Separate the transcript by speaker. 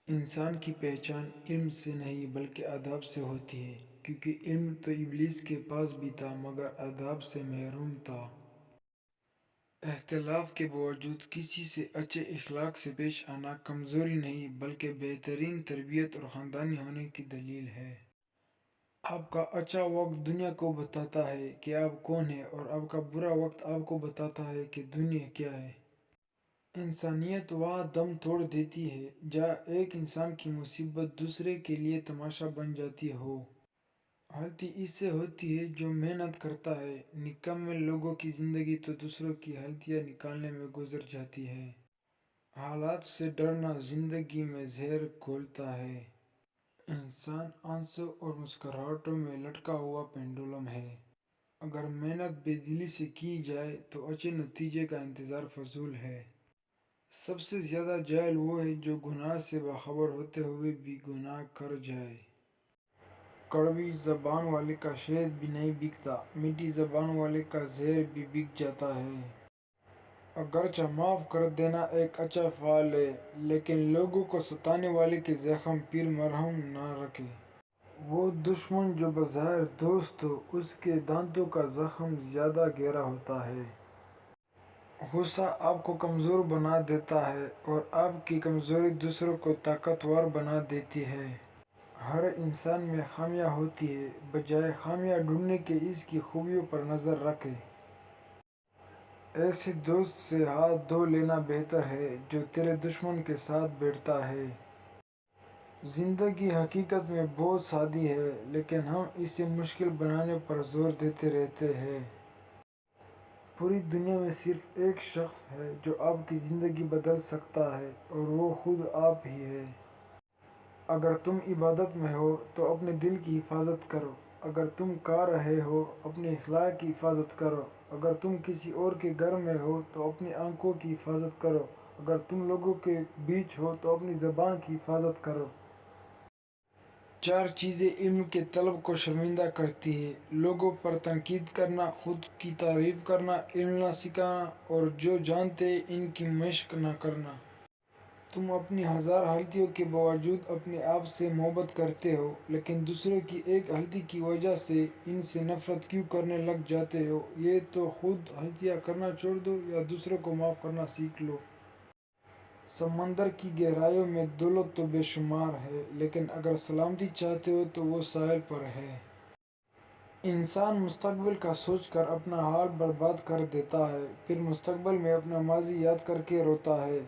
Speaker 1: انسان کی پہچان علم سے نہیں بلکہ آداب سے ہوتی ہے، کیونکہ علم تو ابلیس کے پاس بھی تھا مگر آداب سے محروم تھا۔ اختلاف کے باوجود کسی سے اچھے اخلاق سے پیش آنا کمزوری نہیں بلکہ بہترین تربیت اور خاندانی ہونے کی دلیل ہے۔ آپ کا اچھا وقت دنیا کو بتاتا ہے کہ آپ کون ہیں، اور آپ کا برا وقت آپ کو بتاتا ہے کہ دنیا کیا ہے۔ انسانیت وہاں دم توڑ دیتی ہے جہاں ایک انسان کی مصیبت دوسرے کے لیے تماشا بن جاتی ہو۔ غلطی اس سے ہوتی ہے جو محنت کرتا ہے، نکمے لوگوں کی زندگی تو دوسروں کی غلطیاں نکالنے میں گزر جاتی ہے۔ حالات سے ڈرنا زندگی میں زہر گھولتا ہے۔ انسان آنسوں اور مسکراہٹوں میں لٹکا ہوا پینڈولم ہے۔ اگر محنت بے دلی سے کی جائے تو اچھے نتیجے کا انتظار فضول ہے۔ سب سے زیادہ جاہل وہ ہے جو گناہ سے باخبر ہوتے ہوئے بھی گناہ کر جائے۔ کڑوی زبان والے کا شہد بھی نہیں بکتا، میٹھی زبان والے کا زہر بھی بک جاتا ہے۔ اگرچہ معاف کر دینا ایک اچھا فعل ہے، لیکن لوگوں کو ستانے والے کے زخم پیر مرہم نہ رکھے۔ وہ دشمن جو بظاہر دوست ہو، اس کے دانتوں کا زخم زیادہ گہرا ہوتا ہے۔ غصہ آپ کو کمزور بنا دیتا ہے اور آپ کی کمزوری دوسروں کو طاقتور بنا دیتی ہے۔ ہر انسان میں خامیاں ہوتی ہیں، بجائے خامیاں ڈھونڈنے کے اس کی خوبیوں پر نظر رکھیں۔ ایسے دوست سے ہاتھ دھو لینا بہتر ہے جو تیرے دشمن کے ساتھ بیٹھتا ہے۔ زندگی حقیقت میں بہت سادی ہے، لیکن ہم اسے مشکل بنانے پر زور دیتے رہتے ہیں۔ پوری دنیا میں صرف ایک شخص ہے جو آپ کی زندگی بدل سکتا ہے، اور وہ خود آپ ہی ہے۔ اگر تم عبادت میں ہو تو اپنے دل کی حفاظت کرو۔ اگر تم کھا رہے ہو اپنے اخلاق کی حفاظت کرو۔ اگر تم کسی اور کے گھر میں ہو تو اپنی آنکھوں کی حفاظت کرو۔ اگر تم لوگوں کے بیچ ہو تو اپنی زبان کی حفاظت کرو۔ چار چیزیں علم کے طلب کو شرمندہ کرتی ہیں: لوگوں پر تنقید کرنا، خود کی تعریف کرنا، علم نہ سکھانا، اور جو جانتے ہیں ان کی مشق نہ کرنا۔ تم اپنی ہزار غلطیوں کے باوجود اپنے آپ سے محبت کرتے ہو، لیکن دوسروں کی ایک غلطی کی وجہ سے ان سے نفرت کیوں کرنے لگ جاتے ہو؟ یا تو خود غلطیاں کرنا چھوڑ دو یا دوسروں کو معاف کرنا سیکھ لو۔ سمندر کی گہرائیوں میں دولت تو بے شمار ہے، لیکن اگر سلامتی چاہتے ہو تو وہ ساحل پر ہے۔ انسان مستقبل کا سوچ کر اپنا حال برباد کر دیتا ہے، پھر مستقبل میں اپنا ماضی یاد کر کے روتا ہے۔